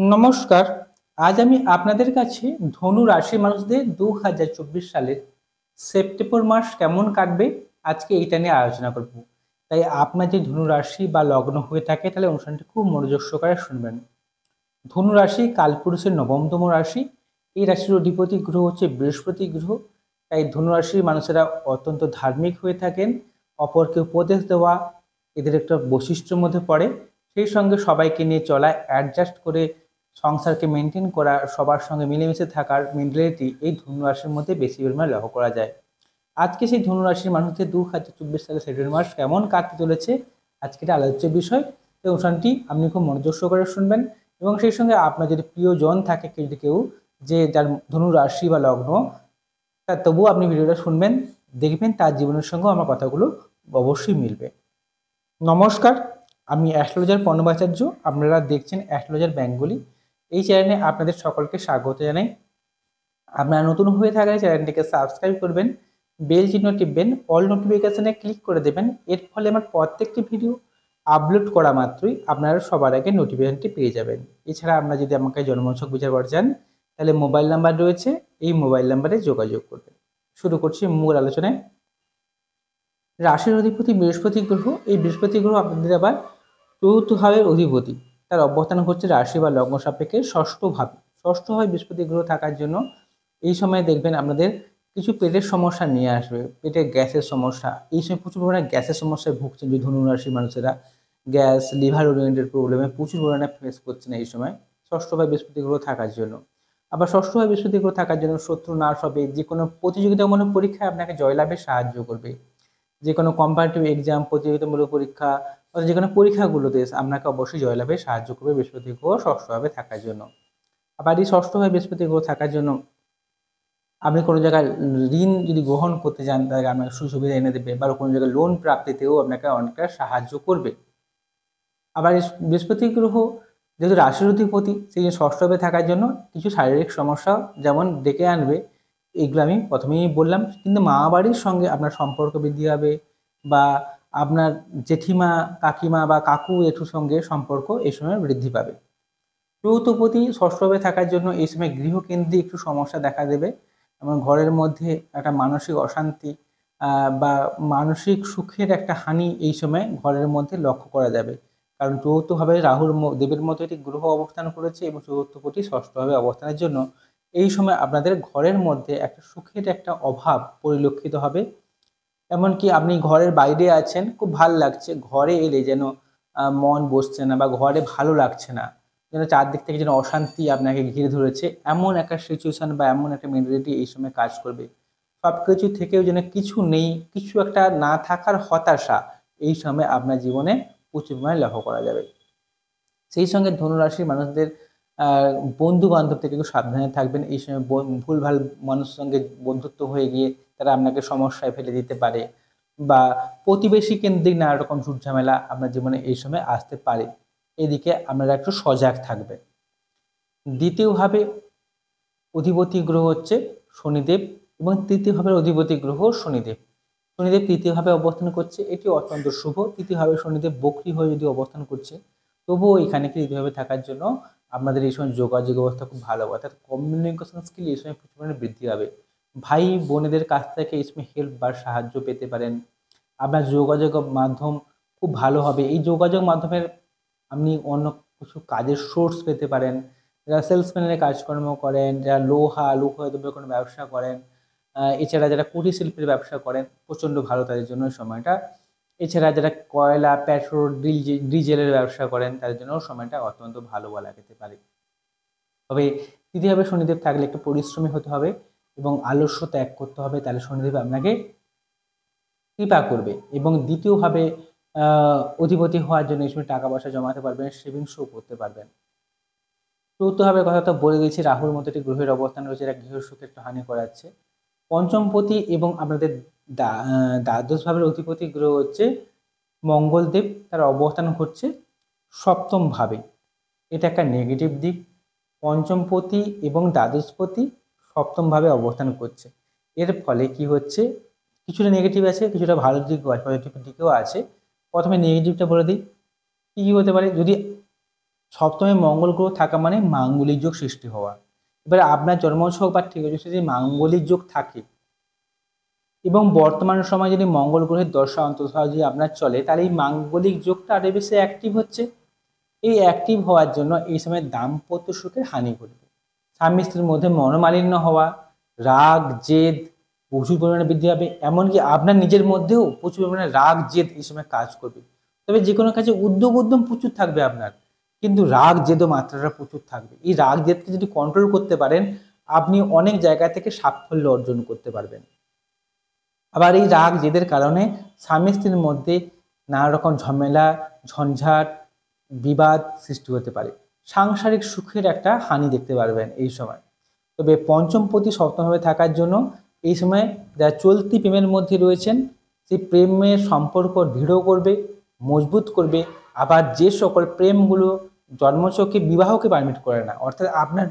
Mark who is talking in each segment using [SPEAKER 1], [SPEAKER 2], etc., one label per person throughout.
[SPEAKER 1] নমস্কার। আজ আমি আপনাদের কাছে ধনু রাশির মানুষদের ২০২৪ সালের সেপ্টেম্বর মাস কেমন কাটবে আজকে এইটা নিয়ে আলোচনা করব। তাই আপনার যে ধনু রাশি বা লগ্ন হয়ে থাকে তাহলে অনুষ্ঠানটি খুব মনোযোগ সহকারে শুনবেন। ধনু রাশি কালপুরুষের নবমতম রাশি। এই রাশির অধিপতি গ্রহ হচ্ছে বৃহস্পতি গ্রহ। তাই ধনু রাশির মানুষেরা অত্যন্ত ধার্মিক হয়ে থাকেন। অপরকে উপদেশ দেওয়া এদের একটা বৈশিষ্ট্যের মধ্যে পড়ে। সেই সঙ্গে সবাইকে নিয়ে চলা, অ্যাডজাস্ট করে সংসারকে মেনটেন করা, সবার সঙ্গে মিলেমিশে থাকার মেন্টালিটি এই ধনু রাশির মধ্যে বেশি পরিমাণে লক্ষ্য করা যায়। আজকে সেই ধনু রাশির মানুষদের ২০২৪ সালে সেপ্টেম্বর মাস কেমন কাটতে চলেছে আজকে এটা আলোচ্য বিষয়। এই অনুষ্ঠানটি আপনি খুব মনোযোগ সহকারে শুনবেন এবং সেই সঙ্গে আপনার যদি প্রিয়জন থাকে কেউ যে যার ধনু রাশি বা লগ্ন, তা তবুও আপনি ভিডিওটা শুনবেন, দেখবেন তার জীবনের সঙ্গেও আমার কথাগুলো অবশ্যই মিলবে। নমস্কার, আমি অ্যাস্ট্রোলজার প্রণবাচার্য। আপনারা দেখছেন অ্যাস্ট্রোলজার বেঙ্গলি। এই চ্যানেলে আপনাদের সকলকে স্বাগত জানাই। আপনারা নতুন হয়ে থাকলে চ্যানেলটিকে সাবস্ক্রাইব করবেন, বেল চিহ্ন টিপবেন, অল নোটিফিকেশানে ক্লিক করে দেবেন। এর ফলে আমার প্রত্যেকটি ভিডিও আপলোড করা মাত্রই আপনারা সবার আগে নোটিফিকেশনটি পেয়ে যাবেন। এছাড়া আপনারা যদি আমাকে জন্মছক বিচার করতে চান তাহলে মোবাইল নাম্বার রয়েছে, এই মোবাইল নাম্বারে যোগাযোগ করবেন। শুরু করছি মূল আলোচনায়। রাশির অধিপতি বৃহস্পতি গ্রহ। এই বৃহস্পতি গ্রহ আপনাদের আবার চতুর্থ ভাবের অধিপতি। তার অবস্থান হচ্ছে রাশি বা লগ্ন সাপেক্ষে ষষ্ঠ ভাবে। ষষ্ঠ ভাবে বৃহস্পতি গ্রহ থাকার জন্য এই সময় দেখবেন আপনাদের কিছু পেটের সমস্যা নিয়ে আসবে। পেটে গ্যাসের সমস্যা, এই সময় প্রচুর পরিমাণে গ্যাসের সমস্যায় ভুগছেন যে ধনু রাশির মানুষেরা। গ্যাস, লিভার ওরিয়েন্টেড প্রবলেমে প্রচুর পরিমাণে ফেস করছেন এই সময় ষষ্ঠ ভাবে বৃহস্পতি গ্রহ থাকার জন্য। আবার ষষ্ঠ ভাবে বৃহস্পতি গ্রহ থাকার জন্য শত্রু নাশ হবে, যে কোনো প্রতিযোগিতামূলক পরীক্ষায় আপনাকে জয়লাভে সাহায্য করবে। যে কোনো কম্পারেটিভ এক্সাম, প্রতিযোগিতামূলক পরীক্ষা অর্থাৎ যে কোনো পরীক্ষাগুলোতে আপনাকে অবশ্যই জয়লাভে সাহায্য করবে বৃহস্পতি গ্রহ ষষ্ঠভাবে থাকার জন্য। আবার এই ষষ্ঠভাবে বৃহস্পতি গ্রহ থাকার জন্য আপনি কোনো জায়গায় ঋণ যদি গ্রহণ করতে চান তাহলে আপনাকে সুবিধা এনে দেবে, বা কোনো জায়গায় লোন প্রাপ্তিতেও আপনাকে অনেকটা সাহায্য করবে। আবার এই বৃহস্পতি গ্রহ যেহেতু রাশির অধিপতি, সেই ষষ্ঠভাবে থাকার জন্য কিছু শারীরিক সমস্যা যেমন ডেকে আনবে, এগুলো আমি প্রথমেই বললাম। কিন্তু মা বাড়ির সঙ্গে আপনার সম্পর্ক বৃদ্ধি হবে, বা আপনার জেঠিমা, কাকিমা বা কাকু জেঠুর সঙ্গে সম্পর্ক এই সময় বৃদ্ধি পাবে। চতুর্থপতি ষষ্ঠভাবে থাকার জন্য এই সময় গৃহকেন্দ্রিক একটু সমস্যা দেখা দেবে এবং ঘরের মধ্যে একটা মানসিক অশান্তি বা মানসিক সুখের একটা হানি এই সময় ঘরের মধ্যে লক্ষ্য করা যাবে। কারণ চতুর্থভাবে রাহুর দেবের মতো একটি গ্রহ অবস্থান করেছে এবং চতুর্থপতি ষষ্ঠভাবে অবস্থানের জন্য এই সময় আপনাদের ঘরের মধ্যে একটা সুখের একটা অভাব পরিলক্ষিত হবে। এমনকি আপনি ঘরের বাইরে আছেন, খুব ভাল লাগছে, ঘরে এলে যেন মন বসছে না বা ঘরে ভালো লাগছে না, যেন চারদিক থেকে যেন অশান্তি আপনাকে ঘিরে ধরেছে, এমন একটা সিচুয়েশন বা এমন একটা মেন্টালিটি এই সময় কাজ করবে। সব কিছু থেকেও যেন কিছু নেই, কিছু একটা না থাকার হতাশা এই সময় আপনার জীবনে প্রচুর পরিমাণে লক্ষ্য করা যাবে। সেই সঙ্গে ধনুরাশির মানুষদের বন্ধু বান্ধব থেকে একটু সাবধানে থাকবেন। এই সময় ভুলভাল মানুষের সঙ্গে বন্ধুত্ব হয়ে গিয়ে তারা আপনাকে সমস্যায় ফেলে দিতে পারে, বা প্রতিবেশী কেন্দ্রিক নানা রকম ঝুটঝামেলা আপনার জীবনে এই সময় আসতে পারে। এদিকে আপনারা একটু সজাগ থাকবেন। দ্বিতীয়ভাবে অধিপতি গ্রহ হচ্ছে শনিদেব এবং তৃতীয়ভাবে অধিপতি গ্রহ শনিদেব। শনিদেব তৃতীয়ভাবে অবস্থান করছে, এটি অত্যন্ত শুভ। তৃতীয়ভাবে শনিদেব বক্রী হয়ে যদি অবস্থান করছে, তবুও এখানে তৃতীয়ভাবে থাকার জন্য আপনাদের এই সময় যোগাযোগ ব্যবস্থা খুব ভালো হবে, অর্থাৎ কমিউনিকেশন স্কিল এই সময় প্রচুর পরিমাণে বৃদ্ধি হবে। ভাই বোনেদের কাছ থেকে এই সময় হেল্প বা সাহায্য পেতে পারেন। আপনার যোগাযোগ মাধ্যম খুব ভালো হবে। এই যোগাযোগ মাধ্যমের আপনি অন্য কিছু কাজের সোর্স পেতে পারেন। যারা সেলসম্যানের কাজকর্ম করেন, যারা লৌহ দ্রব্যের কোনো ব্যবসা করেন, এছাড়া যারা কুটির শিল্পের ব্যবসা করেন, প্রচণ্ড ভালো তাদের জন্য এই সময়টা। এছাড়া যারা কয়লা, পেট্রোল, ডিজেলের ব্যবসা করেন তাদের জন্য সময়টা অত্যন্ত ভালো বলা যেতে পারে। তবে তৃতীয়ভাবে শনিদেব থাকলে একটু পরিশ্রমী হতে হবে এবং আলস্য ত্যাগ করতে হবে, তাহলে শনিদেব আপনাকে কৃপা করবে। এবং দ্বিতীয়ভাবে অধিপতি হওয়ার জন্য এই সময় টাকা পয়সা জমাতে পারবেন, সেভিংসও করতে পারবেন। চতুর্থভাবে কথা তো বলে দিয়েছি, রাহুর মতো একটি গ্রহের অবস্থান রয়েছে, এটা গৃহসুখের একটু হানি করাচ্ছে। পঞ্চমপতি এবং আপনাদের দ্বাদশ ভাবের অধিপতি গ্রহ হচ্ছে মঙ্গলদেব, তার অবস্থান হচ্ছে সপ্তম ভাবে। এটা একটা নেগেটিভ দিক। পঞ্চমপতি এবং দ্বাদশপতি সপ্তমভাবে অবস্থান করছে, এর ফলে কি হচ্ছে, কিছুটা নেগেটিভ আছে, কিছুটা ভালো দিক পজিটিভ দিকেও আছে। প্রথমে নেগেটিভটা বলে দিই, কী কী হতে পারে। যদি সপ্তমে মঙ্গল গ্রহ থাকা মানে মাঙ্গলিক যোগ সৃষ্টি হওয়া। এবারে আপনার জন্মছক বা ঠিকাছে যদি মাঙ্গলিক যোগ থাকে এবং বর্তমান সময় যদি মঙ্গল গ্রহের দশা অন্তর্দশা যদি আপনার চলে, তাহলে এই মাঙ্গলিক যোগটা আরো বেশি অ্যাক্টিভ হচ্ছে। এই অ্যাক্টিভ হওয়ার জন্য এই সময় দাম্পত্য সুখের হানি ঘটবে। স্বামী স্ত্রীর মধ্যে মনোমালিন্য হওয়া, রাগ জেদ প্রচুর পরিমাণে বৃদ্ধি পাবে। এমনকি আপনার নিজের মধ্যেও প্রচুর পরিমাণে রাগ জেদ এই সময় কাজ করবে। তবে যে কোনো কাজে উদ্যম প্রচুর থাকবে আপনার, কিন্তু রাগ জেদও মাত্রাটা প্রচুর থাকবে। এই রাগ জেদকে যদি কন্ট্রোল করতে পারেন, আপনি অনেক জায়গা থেকে সাফল্য অর্জন করতে পারবেন। আবার এই রাগ জেদের কারণে স্বামী স্ত্রীর মধ্যে নানা রকম ঝামেলা ঝঞ্ঝাট বিবাদ সৃষ্টি হতে পারে। সাংসারিক সুখের একটা হানি দেখতে পারবেন এই সময়। তবে পঞ্চম পতি সপ্তমভাবে থাকার জন্য এই সময় যারা চলতি প্রেমের মধ্যে রয়েছেন, সেই প্রেমের সম্পর্ক দৃঢ় করবে, মজবুত করবে। আবার যে সকল প্রেমগুলো জন্মচক্রে বিবাহকে পারমিট করে না, অর্থাৎ আপনার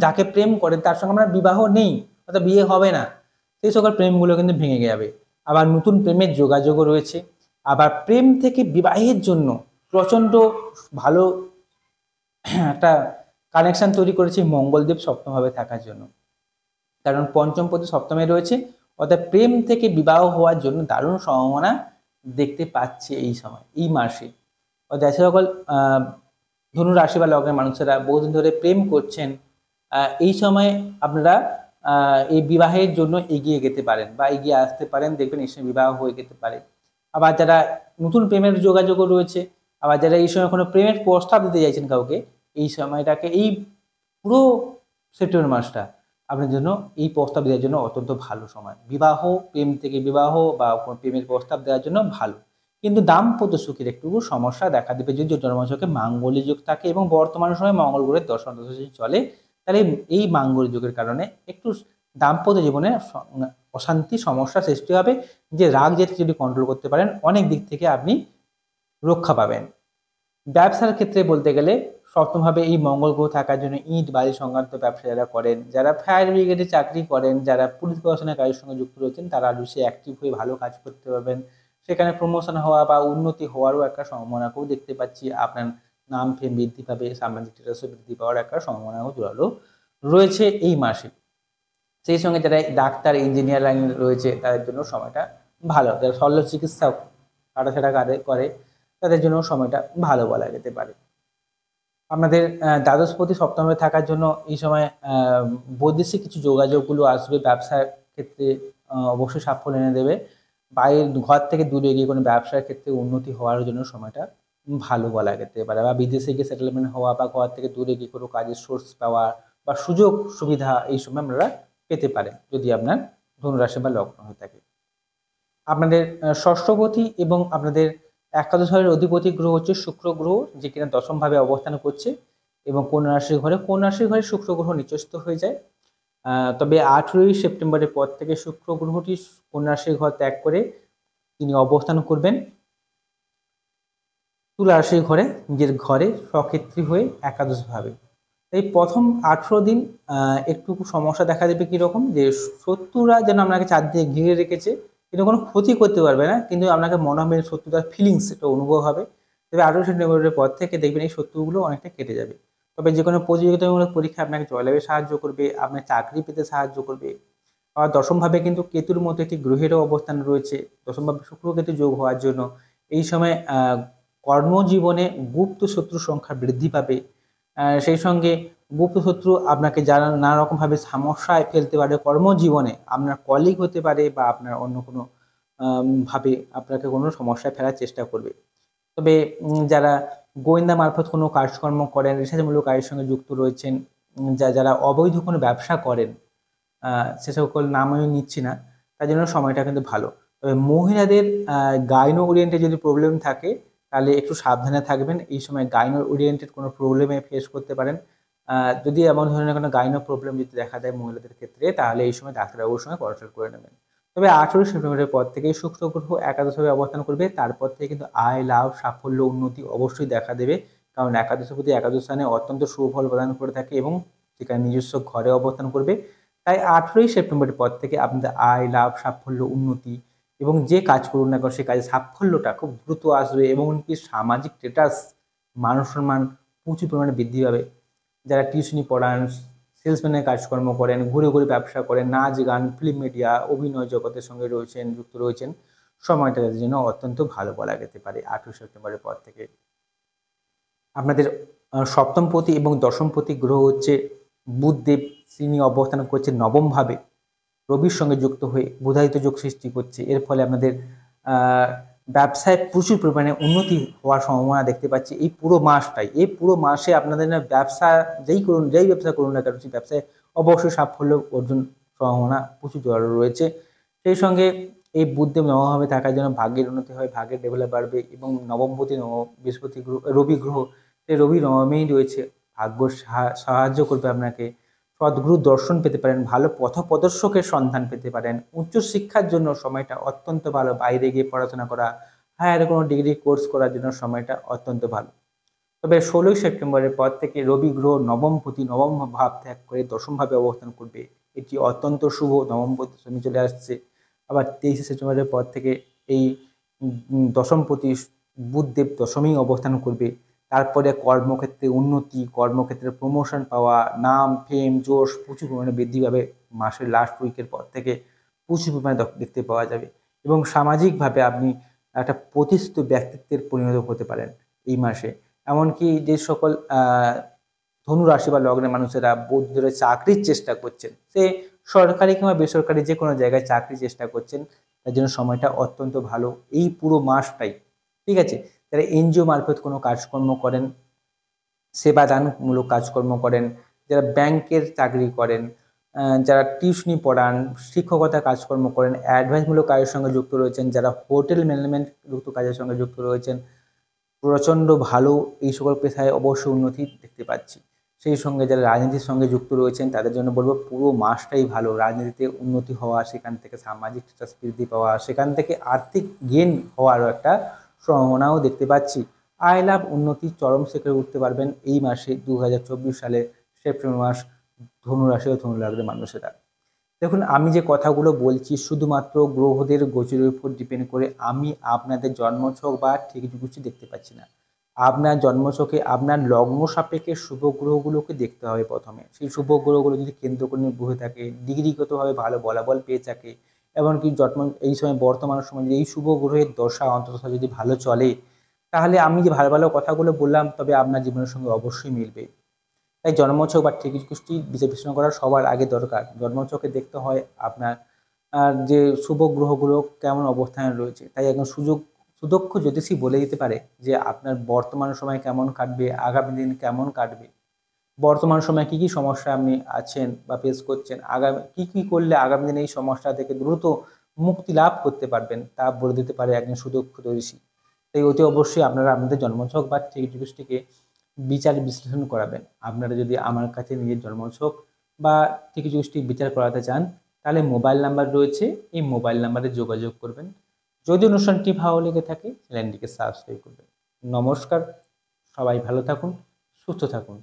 [SPEAKER 1] যাকে প্রেম করেন তার সঙ্গে আপনার বিবাহ নেই, অর্থাৎ বিয়ে হবে না, সেই সকল প্রেমগুলো কিন্তু ভেঙে যাবে। আবার নতুন প্রেমের যোগাযোগও রয়েছে। আবার প্রেম থেকে বিবাহের জন্য প্রচণ্ড ভালো একটা কানেকশন তৈরি করেছে মঙ্গলদেব সপ্তমভাবে থাকার জন্য। কারণ পঞ্চম পতি সপ্তমে রয়েছে, অর্থাৎ প্রেম থেকে বিবাহ হওয়ার জন্য দারুণ সম্ভাবনা দেখতে পাচ্ছে এই সময়, এই মাসে। অর্থাৎ সকল ধনু রাশি বা লগ্নের মানুষেরা বহুদিন ধরে প্রেম করছেন, এই সময় আপনারা এই বিবাহের জন্য এগিয়ে যেতে পারেন বা এগিয়ে আসতে পারেন, দেখবেন এই সময় বিবাহ হয়ে যেতে পারে। আবার যারা নতুন প্রেমের যোগাযোগও রয়েছে, আবার যারা এই সময় কোনো প্রেমের প্রস্তাব দিতে চাইছেন কাউকে, এই সময়টাকে এই পুরো সেপ্টেম্বর মাসটা আপনার জন্য এই প্রস্তাব দেওয়ার জন্য অত্যন্ত ভালো সময়। বিবাহ, প্রেম থেকে বিবাহ বা কোনো প্রেমের প্রস্তাব দেওয়ার জন্য ভালো। কিন্তু দাম্পত্য সুখের একটু সমস্যা দেখা দেবে যদি জন্মছকে মাঙ্গলিক যোগ থাকে এবং বর্তমান সময়ে মঙ্গল গ্রহের দশা অন্তর্দশা চলে, তাহলে এই মাঙ্গলিক যোগের কারণে একটু দাম্পত্য জীবনে অশান্তি সমস্যা সৃষ্টি হবে। যে রাগ জেদকে যদি কন্ট্রোল করতে পারেন, অনেক দিক থেকে আপনি রক্ষা পাবেন। ব্যবসার ক্ষেত্রে বলতে গেলে সপ্তমভাবে এই মঙ্গল গ্রহ থাকার জন্য ইট বালি সংক্রান্ত ব্যবসা যারা করেন, যারা ফায়ার ব্রিগেডে চাকরি করেন, যারা পুলিশ প্রশাসনের কাজের সঙ্গে যুক্ত রয়েছেন, তারা বেশি অ্যাক্টিভ হয়ে ভালো কাজ করতে পারবেন। সেখানে প্রমোশন হওয়া বা উন্নতি হওয়ারও একটা সম্ভাবনাকেও দেখতে পাচ্ছি। আপনার নাম ফেম বৃদ্ধি পাবে, সামাজিক স্ট্যাটাসও বৃদ্ধি পাওয়ার একটা সম্ভাবনাও জোরালো রয়েছে এই মাসে। সেই সঙ্গে যারা ডাক্তার ইঞ্জিনিয়ার লাইনে রয়েছে তাদের জন্য সময়টা ভালো। যারা শল্য চিকিৎসা কাটাছাড়া করে তাদের জন্য সময়টা ভালো বলা যেতে পারে। আপনাদের দ্বাদশপতি সপ্তমে থাকার জন্য এই সময় বৈদেশিক কিছু যোগাযোগগুলো আসবে। ব্যবসার ক্ষেত্রে অবশ্যই সাফল্য এনে দেবে। বাইরের ঘর থেকে দূরে গিয়ে কোনো ব্যবসার ক্ষেত্রে উন্নতি হওয়ার জন্য সময়টা ভালো বলা যেতে পারে। বা বিদেশে গিয়ে সেটেলমেন্ট হওয়া বা ঘর থেকে দূরে গিয়ে কোনো কাজের সোর্স পাওয়া বা সুযোগ সুবিধা এই সময় আপনারা পেতে পারেন যদি আপনার ধনুরাশি বা লগ্ন হয়ে থাকে। আপনাদের ষষ্ঠপতি এবং আপনাদের একাদশ ঘরের অধিপতি গ্রহ হচ্ছে শুক্র গ্রহ, যে কিনা দশমভাবে অবস্থান করছে এবং কন্যা রাশির ঘরে শুক্র গ্রহ নিচস্থ হয়ে যায়। তবে 18ই সেপ্টেম্বরের পর থেকে শুক্র গ্রহটি কন্যা রাশির ঘর ত্যাগ করে তিনি অবস্থান করবেন তুলা রাশির ঘরে, নিজের ঘরে সক্ষেত্রী হয়ে একাদশভাবে। এই প্রথম 18 দিন একটু সমস্যা দেখা দেবে। কীরকম, যে শত্রুরা যেন আপনাকে চারদিকে ঘিরে রেখেছে, কিন্তু কোনো ক্ষতি করতে পারবে না, কিন্তু আপনাকে মনে হবে শত্রুতার ফিলিংস এটা অনুভব হবে। তবে 18 সেপ্টেম্বরের পর থেকে দেখবেন এই শত্রুগুলো অনেকটা কেটে যাবে। তবে যে কোনো প্রতিযোগিতামূলক পরীক্ষা আপনাকে জয়লাভে সাহায্য করবে, আপনার চাকরি পেতে সাহায্য করবে। আবার দশমভাবে কিন্তু কেতুর মতো একটি গ্রহেরও অবস্থান রয়েছে, দশমভাবে শুক্র কেতু যোগ হওয়ার জন্য এই সময় কর্মজীবনে গুপ্ত শত্রুর সংখ্যা বৃদ্ধি পাবে। সেই সঙ্গে গুপ্ত শত্রু আপনাকে যারা নানা রকমভাবে সমস্যায় ফেলতে পারে কর্মজীবনে, আপনার কলিগ হতে পারে বা আপনার অন্য কোনো ভাবে আপনাকে কোনো সমস্যায় ফেলার চেষ্টা করবে। তবে যারা গোয়েন্দা মারফত কোনো কাজকর্ম করেন, রিসার্চমূলক কাজের সঙ্গে যুক্ত রয়েছেন, যারা অবৈধ কোনো ব্যবসা করেন, সে সকল নাম আমি নিচ্ছি না, তার জন্য সময়টা কিন্তু ভালো। তবে মহিলাদের গাইনো ওরিয়েন্টেড যদি প্রবলেম থাকে তাহলে একটু সাবধানে থাকবেন। এই সময় গাইনো ওরিয়েন্টেড কোনো প্রবলেমে ফেস করতে পারেন। যদি এমন ধরনের কোনো গাইনো প্রবলেম যদি দেখা দেয় মহিলাদের ক্ষেত্রে, তাহলে এই সময় ডাক্তারবাবুর সঙ্গে কনসাল্ট করে নেবেন। তবে 18 সেপ্টেম্বরের পর থেকে শুক্র গ্রহ একাদশভাবে অবস্থান করবে, তারপর থেকে কিন্তু আয় লাভ সাফল্য উন্নতি অবশ্যই দেখা দেবে। কারণ একাদশপতি একাদশ স্থানে অত্যন্ত সুফল প্রদান করে থাকে এবং সেখানে নিজস্ব ঘরে অবস্থান করবে। তাই 18ই সেপ্টেম্বরের পর থেকে আপনাদের আয় লাভ সাফল্য উন্নতি এবং যে কাজ করুন না কেন সে কাজে সাফল্যটা খুব দ্রুত আসবে এবং কি সামাজিক স্ট্যাটাস মান সম্মান প্রচুর পরিমাণে বৃদ্ধি পাবে। যারা টিউশনি পড়ান, সেলসম্যানের কাজকর্ম করেন, ঘুরে ঘুরে ব্যবসা করেন, নাচ গান, ফিল্ম মিডিয়া, অভিনয় জগতের সঙ্গে যুক্ত রয়েছেন, সময়টা তাদের জন্য অত্যন্ত ভালো বলা যেতে পারে 18 সেপ্টেম্বরের পর থেকে। আপনাদের সপ্তমপতি এবং দশমপতি গ্রহ হচ্ছে বুধদেব, তিনি অবস্থান করছে নবম ভাবে, রবির সঙ্গে যুক্ত হয়ে বুধায়িত যোগ সৃষ্টি করছে। এর ফলে আপনাদের ব্যবসায় প্রচুর পরিমাণে উন্নতি হওয়ার সম্ভাবনা দেখতে পাচ্ছি এই পুরো মাসটাই। এই পুরো মাসে আপনাদের ব্যবসা যেই ব্যবসা করুন না কেন, সেই ব্যবসায় অবশ্যই সাফল্য অর্জন সম্ভাবনা প্রচুর রয়েছে। সেই সঙ্গে এই বুধদেব নবমভাবে থাকার জন্য ভাগ্যের উন্নতি হয়, ভাগ্যের ডেভেলপ বাড়বে এবং নবমপতি বৃহস্পতি গ্রহ, রবি গ্রহ, সেই রবি নবমেই রয়েছে, ভাগ্য সাহায্য করবে আপনাকে। সদ্গুরু দর্শন পেতে পারেন, ভালো পথপ্রদর্শকের সন্ধান পেতে পারেন, উচ্চশিক্ষার জন্য সময়টা অত্যন্ত ভালো, বাইরে গিয়ে পড়াশোনা করা, হায়ার কোনো ডিগ্রি কোর্স করার জন্য সময়টা অত্যন্ত ভালো। তবে 16 সেপ্টেম্বরের পর থেকে রবি গ্রহ নবমপতি নবম ভাব ত্যাগ করে দশম ভাবে অবস্থান করবে, এটি অত্যন্ত শুভ। নবমপতি শনি চলে আসছে। আবার 23 সেপ্টেম্বরের পর থেকে এই দশমপতি বুধদেব দশমেই অবস্থান করবে। তারপরে কর্মক্ষেত্রে উন্নতি, কর্মক্ষেত্রে প্রমোশন পাওয়া, নাম ফেম যশ প্রচুর পরিমাণে বৃদ্ধি পাবে। মাসের লাস্ট উইকের পর থেকে প্রচুর পরিমাণে দেখতে পাওয়া যাবে এবং সামাজিকভাবে আপনি একটা প্রতিষ্ঠিত ব্যক্তিত্বের পরিণত হতে পারেন এই মাসে। এমনকি যে সকল ধনু রাশি বা লগ্নের মানুষেরা বহু ধরে চাকরির চেষ্টা করছেন, সে সরকারি কিংবা বেসরকারি যে কোনো জায়গায় চাকরির চেষ্টা করছেন, তার জন্য সময়টা অত্যন্ত ভালো এই পুরো মাসটাই। ঠিক আছে, যারা এনজিও মারফত কোনো কাজকর্ম করেন, সেবাদানমূলক কাজকর্ম করেন, যারা ব্যাংকের চাকরি করেন, যারা টিউশনি পড়ান, শিক্ষকতা কাজকর্ম করেন, অ্যাডভাইসমূলক কাজের সঙ্গে যুক্ত রয়েছেন, যারা হোটেল ম্যানেজমেন্ট যুক্ত কাজের সঙ্গে যুক্ত রয়েছেন, প্রচণ্ড ভালো এই সকল পেশায় অবশ্যই উন্নতি দেখতে পাচ্ছি। সেই সঙ্গে যারা রাজনীতির সঙ্গে যুক্ত রয়েছেন তাদের জন্য বলবো পুরো মাসটাই ভালো, রাজনীতিতে উন্নতি হওয়া, সেখান থেকে সামাজিক স্ট্যাটাস বৃদ্ধি পাওয়া, সেখান থেকে আর্থিক গেইন হওয়ারও একটা সম্ভাবনাও দেখতে পাচ্ছি। আয় লাভ উন্নতি চরম শিখরে উঠতে পারবেন এই মাসে 2024 সালের সেপ্টেম্বর মাস, ধনুরাশি ও ধনু লগ্নের মানুষেরা। দেখুন, আমি যে কথাগুলো বলছি শুধুমাত্র গ্রহদের গোচরের উপর ডিপেন্ড করে, আমি আপনাদের জন্মছক বা ঠিক জ্যোতিষী দেখতে পাচ্ছি না। আপনার জন্মছকে আপনার লগ্ন সাপেক্ষে শুভ গ্রহগুলোকে দেখতে হবে প্রথমে। সেই শুভ গ্রহগুলো যদি কেন্দ্র করে বসে থাকে, ডিগ্রিগতভাবে ভালো বলাবল পেয়ে থাকে, এমনকি এই সময় বর্তমান সময় যদি এই শুভ গ্রহের দশা অন্তর্দশা যদি ভালো চলে, তাহলে আমি যে ভালো ভালো কথাগুলো বললাম তবে আপনার জীবনের সঙ্গে অবশ্যই মিলবে। তাই জন্মছক বা ঠিক গোষ্ঠী বিচার বিশ্লেষণ করা সবার আগে দরকার। জন্মছকে দেখতে হয় আপনার যে শুভ গ্রহগুলো কেমন অবস্থানে রয়েছে। তাই একজন সুদক্ষ জ্যোতিষী বলে দিতে পারে যে আপনার বর্তমান সময় কেমন কাটবে, আগামী দিন কেমন কাটবে, বর্তমান সময়ে কী কী সমস্যা আপনি আছেন বা ফেস করছেন, আগামী কী করলে আগামী দিনে এই সমস্যা থেকে দ্রুত মুক্তি লাভ করতে পারবেন, তা বলে দিতে পারে একজন সুদক্ষ জ্যোতিষী। তাই অতি অবশ্যই আপনারা আপনাদের জন্মছক বা ঠিক জ্যোতিষটিকে বিচার বিশ্লেষণ করাবেন। আপনারা যদি আমার কাছে নিজের জন্মছক বা ঠিক জ্যোতিষটি বিচার করাতে চান, তাহলে মোবাইল নাম্বার রয়েছে, এই মোবাইল নাম্বারে যোগাযোগ করবেন। যদি অনুষ্ঠানটি ভালো লেগে থাকে চ্যানেলটিকে সাবস্ক্রাইব করবেন। নমস্কার, সবাই ভালো থাকুন, সুস্থ থাকুন।